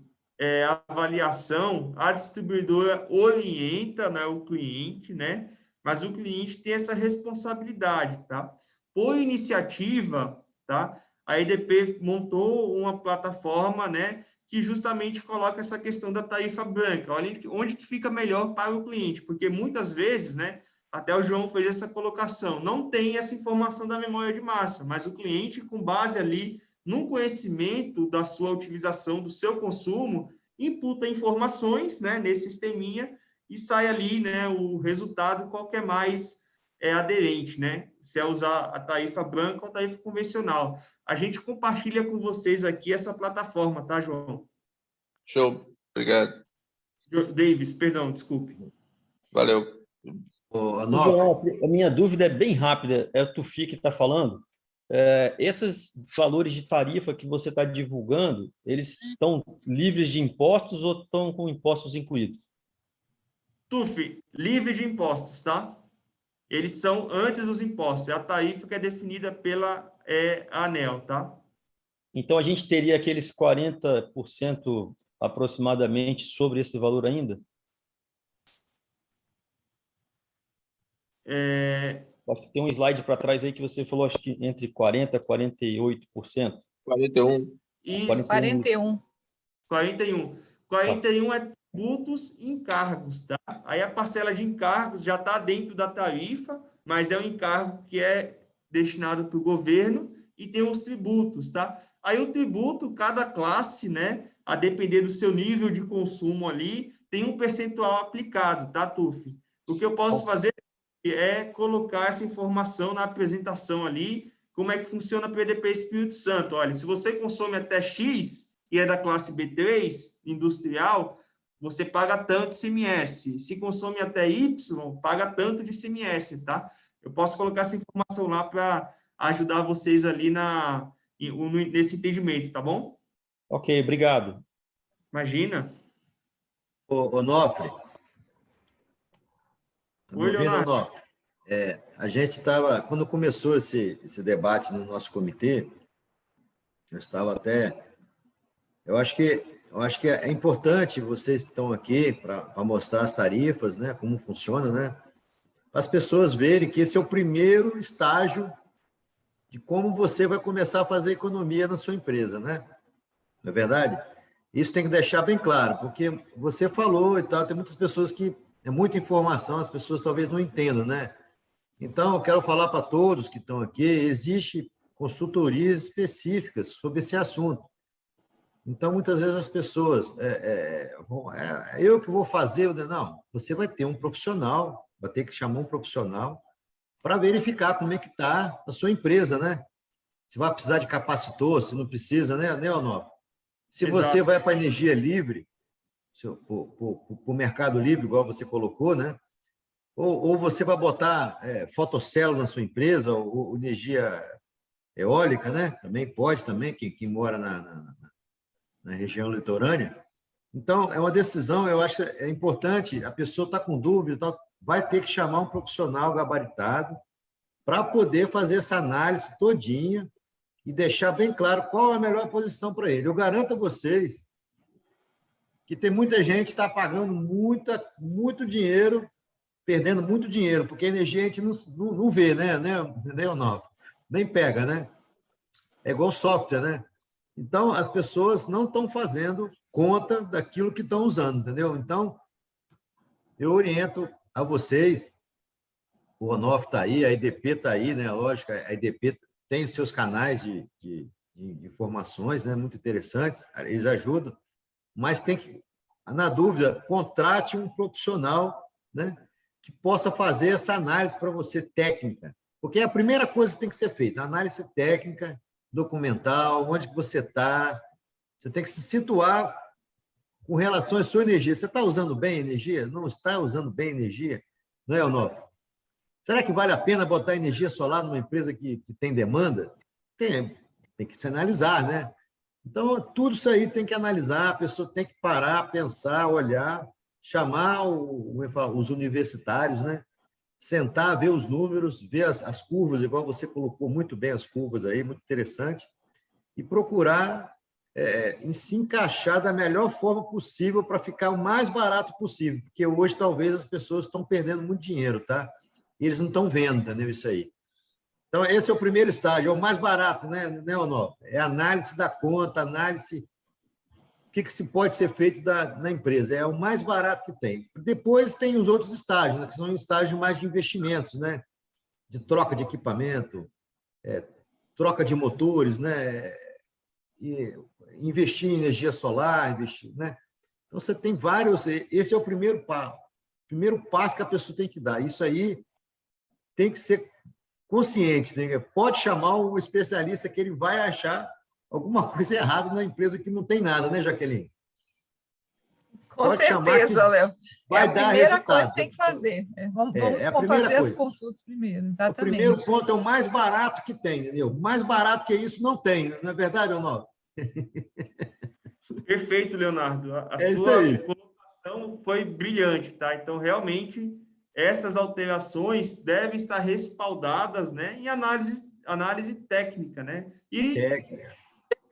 avaliação, a distribuidora orienta, né, o cliente, né, mas o cliente tem essa responsabilidade, tá? Por iniciativa, tá? A EDP montou uma plataforma, né, que justamente coloca essa questão da tarifa branca. Olha onde que fica melhor para o cliente, porque muitas vezes, né, até o João fez essa colocação, não tem essa informação da memória de massa, mas o cliente, com base ali num conhecimento da sua utilização, do seu consumo, imputa informações, né, nesse sisteminha e sai ali, né, o resultado qual que é mais aderente, né? Se é usar a tarifa branca ou a tarifa convencional. A gente compartilha com vocês aqui essa plataforma, tá, João? Show. Obrigado. Davis, perdão, desculpe. Valeu. João, a minha dúvida é bem rápida, é o Tufi que está falando. Esses valores de tarifa que você está divulgando, eles estão livres de impostos ou estão com impostos incluídos? Tufi, livre de impostos, tá? Eles são antes dos impostos. É a tarifa que é definida pela ANEEL, tá? Então, a gente teria aqueles 40% aproximadamente sobre esse valor ainda? Acho que tem um slide para trás aí que você falou, acho que entre 40% e 48%. 41. Isso. 41. 41 é tributos e encargos, tá? Aí a parcela de encargos já está dentro da tarifa, mas é um encargo que é destinado para o governo e tem os tributos, tá? Aí o tributo, cada classe, né, a depender do seu nível de consumo ali, tem um percentual aplicado, tá, Tuf? O que eu posso fazer é colocar essa informação na apresentação ali, como é que funciona para o EDP Espírito Santo. Olha, se você consome até X e é da classe B3, industrial, você paga tanto de ICMS. Se consome até Y, paga tanto de ICMS, tá? Eu posso colocar essa informação lá para ajudar vocês ali nesse entendimento, tá bom? Ok, obrigado. Imagina. Onofre. Tá me Oi, ouvindo, Leonardo. Onofre? A gente estava, quando começou esse debate no nosso comitê, eu estava até... Eu acho que é importante vocês que estão aqui para mostrar as tarifas, né, como funciona, né, para as pessoas verem que esse é o primeiro estágio de como você vai começar a fazer economia na sua empresa, né? Não é verdade? Isso tem que deixar bem claro, porque você falou e tal, tem muitas pessoas que é muita informação, as pessoas talvez não entendam, né? Então, eu quero falar para todos que estão aqui, existe consultorias específicas sobre esse assunto. Então, muitas vezes as pessoas, eu que vou fazer, não, você vai ter um profissional, vai ter que chamar um profissional para verificar como é que está a sua empresa, né? Se vai precisar de capacitor, se não precisa, né, Onofre? Se você vai para a energia livre, para o mercado livre, igual você colocou, né? Ou você vai botar fotocélula na sua empresa, ou energia eólica, né? Também pode, também, quem mora na região litorânea. Então, é uma decisão, eu acho importante, a pessoa está com dúvida, vai ter que chamar um profissional gabaritado para poder fazer essa análise todinha e deixar bem claro qual é a melhor posição para ele. Eu garanto a vocês que tem muita gente que está pagando muito dinheiro, perdendo muito dinheiro, porque a energia a gente não vê, né, Onofre? Nem pega, né? É igual software, né? Então, as pessoas não estão fazendo conta daquilo que estão usando, entendeu? Então, eu oriento a vocês, o Onofre está aí, a EDP está aí, né? Lógico, a EDP tem os seus canais de informações, né? Muito interessantes, eles ajudam, mas tem que, na dúvida, contrate um profissional, né? Que possa fazer essa análise para você técnica, porque é a primeira coisa que tem que ser feita, a análise técnica, documental, onde que você está, você tem que se situar com relação à sua energia. Você está usando bem a energia? Não está usando bem a energia? Não é, Onofre? Será que vale a pena botar energia solar numa empresa que tem demanda? Tem que se analisar, né? Então, tudo isso aí tem que analisar, a pessoa tem que parar, pensar, olhar, chamar os universitários, né? Sentar, ver os números, ver as curvas, igual você colocou muito bem as curvas aí, muito interessante, e procurar se encaixar da melhor forma possível para ficar o mais barato possível, porque hoje talvez as pessoas estão perdendo muito dinheiro, tá? E eles não estão vendo, entendeu? Isso aí. Então, esse é o primeiro estágio, é o mais barato, né, Onofre? É a análise da conta, análise que se pode ser feito na empresa. É o mais barato que tem. Depois tem os outros estágios, né, que são estágios mais de investimentos, né? De troca de equipamento, troca de motores, né? E investir em energia solar, investir, né? Então, você tem vários... Esse é o primeiro passo que a pessoa tem que dar. Isso aí tem que ser consciente, né? Pode chamar um especialista que ele vai achar alguma coisa errada na empresa que não tem nada, né, Jaqueline? Com Pode chamar certeza, que Léo. vai a dar primeira resultado. coisa que tem que fazer. Vamos a primeira fazer as coisa. consultas primeiro, O exatamente. primeiro ponto é o mais barato que tem, entendeu? Mais barato que isso não tem, não é verdade, Onofre? Perfeito, Leonardo. É isso sua aí. colocação foi brilhante, tá? Então, realmente, essas alterações devem estar respaldadas, né, em análise técnica, né? E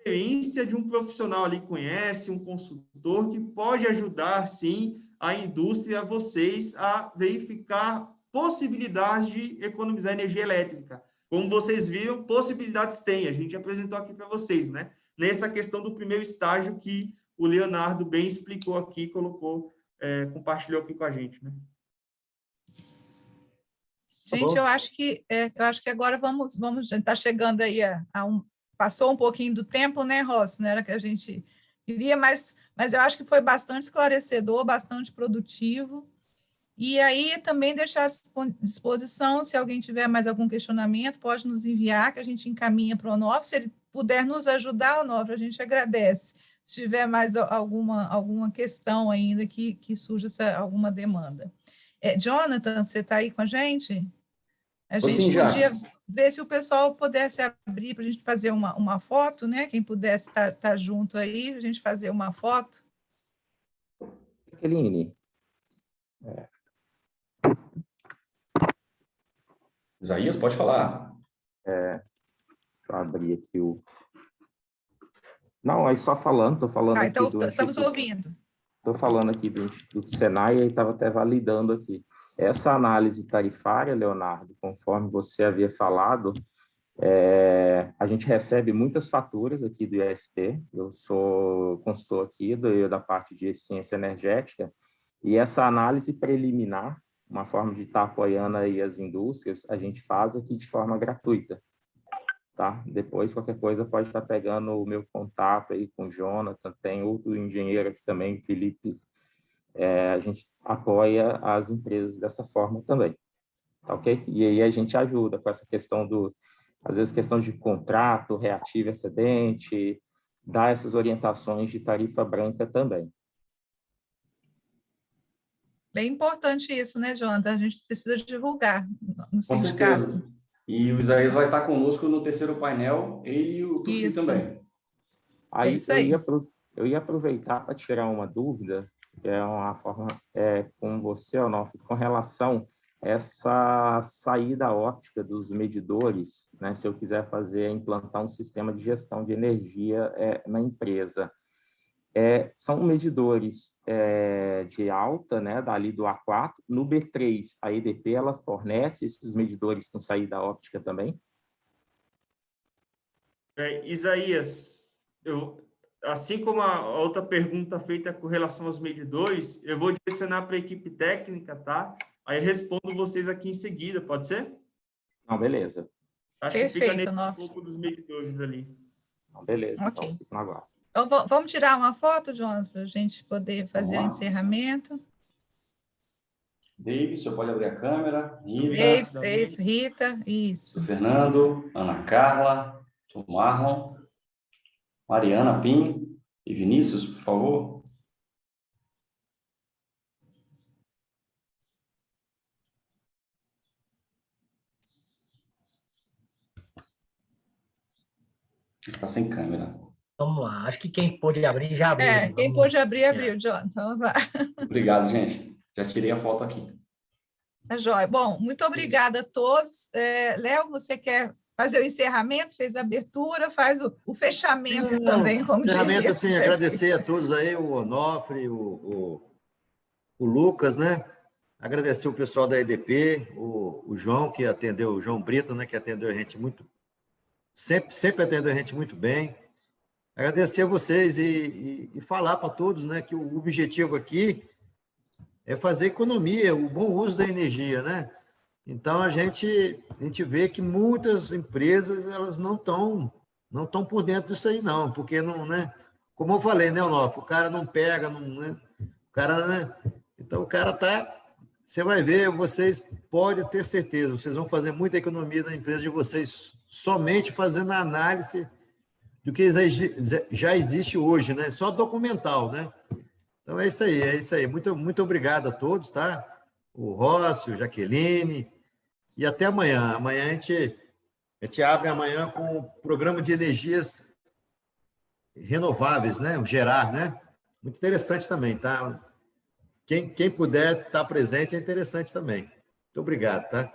experiência de um profissional ali conhece, um consultor que pode ajudar, sim, a indústria, vocês, a verificar possibilidades de economizar energia elétrica. Como vocês viram, possibilidades tem. A gente apresentou aqui para vocês, né? Nessa questão do primeiro estágio que o Leonardo bem explicou aqui, compartilhou aqui com a gente, né? Gente, eu acho que agora vamos está chegando aí passou um pouquinho do tempo, né, Rossi? Não era que a gente queria, mas eu acho que foi bastante esclarecedor, bastante produtivo. E aí também deixar à disposição, se alguém tiver mais algum questionamento, pode nos enviar, que a gente encaminha para o Onofre. Se ele puder nos ajudar, Onofre, a gente agradece. Se tiver mais alguma questão ainda que surja alguma demanda. Jonathan, você está aí com a gente? A gente podia ver se o pessoal pudesse abrir para a gente fazer uma foto, né? Quem pudesse estar junto aí, a gente fazer uma foto. Jaqueline. Isaías, pode falar. Deixa eu abrir aqui o... Não, aí só falando, estou falando aqui então, do... estamos ouvindo. Estou falando aqui do Instituto Senai e estava até validando aqui. Essa análise tarifária, Leonardo, conforme você havia falado, a gente recebe muitas faturas aqui do IST. Eu sou consultor aqui da parte de eficiência energética, e essa análise preliminar, uma forma de estar apoiando aí as indústrias, a gente faz aqui de forma gratuita. Tá? Depois, qualquer coisa, pode estar pegando o meu contato aí com o Jonathan, tem outro engenheiro aqui também, Felipe. A gente apoia as empresas dessa forma também, tá ok? E aí a gente ajuda com essa questão às vezes, questão de contrato, reativo excedente, dar essas orientações de tarifa branca também. Bem importante isso, né, Jonathan? A gente precisa divulgar no Com sindicato. certeza. E o Isaías vai estar conosco no terceiro painel, ele e o Tufi também. Aí, isso aí. Eu ia aproveitar para tirar uma dúvida, que é uma forma com você, Onofre, com relação a essa saída óptica dos medidores, né? Se eu quiser implantar um sistema de gestão de energia na empresa. São medidores de alta, né, dali do A4. No B3, a EDP ela fornece esses medidores com saída óptica também? Isaías, assim como a outra pergunta feita com relação aos medidores, eu vou direcionar para a equipe técnica, tá? Aí respondo vocês aqui em seguida, pode ser? Não, beleza. Acho Perfeito, que fica nesse Onofre. escopo dos medidores ali. Não, beleza, Ok. então fico no aguardo. Então, vamos tirar uma foto, Jonathan, para a gente poder fazer o encerramento. Davis, você pode abrir a câmera. Davis, Rita, isso. O Fernando, Ana Carla, o Marlon, Mariana Pim e Vinícius, por favor. Está sem câmera. Vamos lá. Acho que quem pôde abrir, já abriu. Quem pôde abrir, abriu, Jonathan. Vamos lá. Obrigado, gente. Já tirei a foto aqui. Tá joia. Bom, muito obrigada a todos. Léo, você quer fazer o encerramento? Fez a abertura, faz o fechamento também, como Encerramento, diria. assim, agradecer a todos aí, o Onofre, o Lucas, né? Agradecer o pessoal da EDP, o João, que atendeu, o João Brito, né? Que atendeu a gente sempre atendeu a gente muito bem. agradecer a vocês e falar para todos, né, que o objetivo aqui é fazer economia, o bom uso da energia, né? Então, a gente vê que muitas empresas, elas não estão por dentro disso aí, não, porque não, né? Como eu falei, né, Onofre, o cara não pega, não, né? O cara, né? Então, o cara tá... Você vai ver, vocês podem ter certeza, vocês vão fazer muita economia na empresa de vocês somente fazendo a análise do que já existe hoje, né? Só documental, né? Então, é isso aí, é isso aí. Muito, muito obrigado a todos, tá? O Rócio, Jaqueline, e até amanhã. Amanhã a gente abre amanhã com o programa de energias renováveis, né? O Gerar, né? Muito interessante também, tá? Quem puder estar presente é interessante também. Muito obrigado, tá?